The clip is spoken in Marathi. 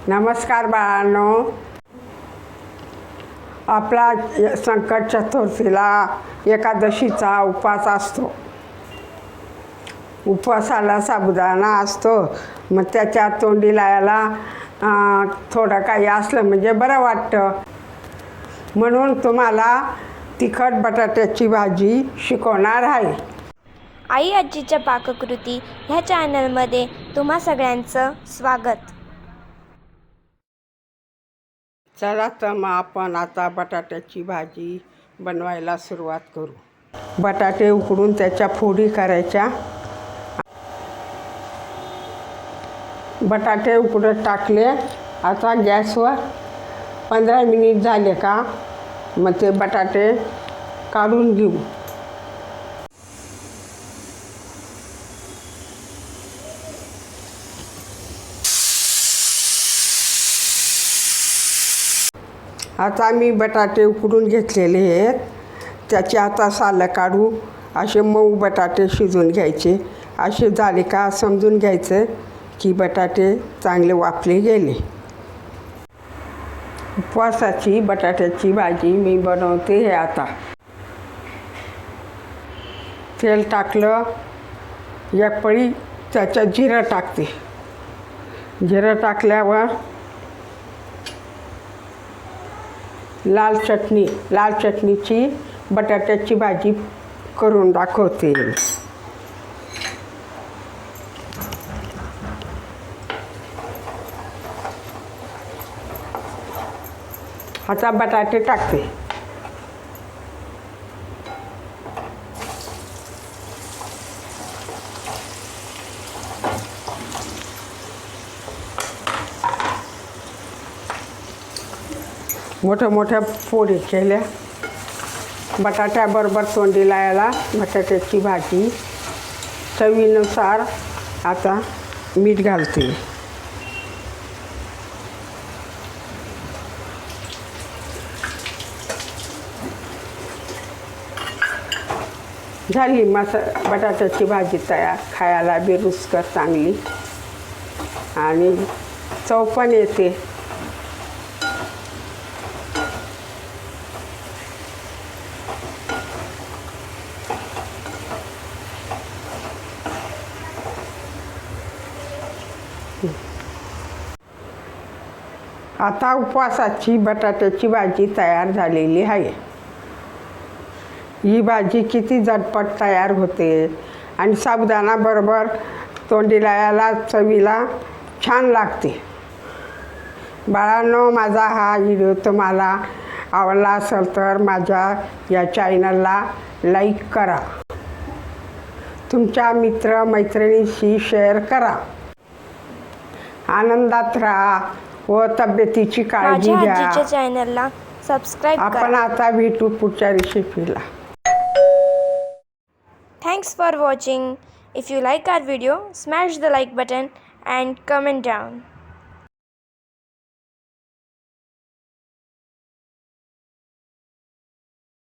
नमस्कार बाळांनो, आपला संकट चतुर्थीला एकादशीचा उपवास असतो. उपवासाला साबुदाणा असतो, मग त्याच्यात तोंडी लावायला थोडं काही असलं म्हणजे बरं वाटतं. म्हणून तुम्हाला तिखट बटाट्याची भाजी शिकवणार आहे. आई आजीच्या पाककृती ह्या चॅनलमध्ये तुम्हा सगळ्यांचं स्वागत. चला तर मग आपण आता बटाट्याची भाजी बनवायला सुरुवात करू. बटाटे उकडून त्याच्या फोडी करायच्या. बटाटे उकडत टाकले. आता गॅसवर 15 मिनिट झाले का मग ते बटाटे काढून घेऊ. आता मी बटाटे उकडून घेतलेले आहेत. त्याची आता सालं काढू. असे मऊ बटाटे शिजवून घ्यायचे. असे झाले का समजून घ्यायचं की बटाटे चांगले वाफले गेले. उपवासाची बटाट्याची भाजी मी बनवते हे आता. तेल टाकलं. एक पळी त्याच्यात जिरं टाकते. जिरं टाकल्यावर लाल चटणीची बटाट्याची भाजी करून दाखवते. आता बटाटे टाकते. मोठ्या फोडी केल्या. बटाट्याबरोबर तोंडी लावायला बटाट्याची भाजी. चवीनुसार आता मीठ घालते. झाली बटाट्याची भाजी तयार. खायला बी रुचकर चांगली आणि चव पण येते. आता उपवासाची बटाट्याची भाजी तयार झालेली आहे. ही भाजी किती झटपट तयार होते आणि साबुदाणाबरोबर तोंडी लावायला चवीला छान लागते. बाळांनो, माझा हा व्हिडिओ तुम्हाला आवडला असेल तर माझ्या या चॅनलला लाईक करा. तुमच्या मित्रमैत्रिणींशी शेअर करा. आनंदात राहा व तब्येतीची काळजी घ्या. आजीच्या चॅनलला सबस्क्राईब करा. आपण आता भेटू पुढच्या रेसिपीला. Thanks for watching. If you like our video, smash the like button and comment down.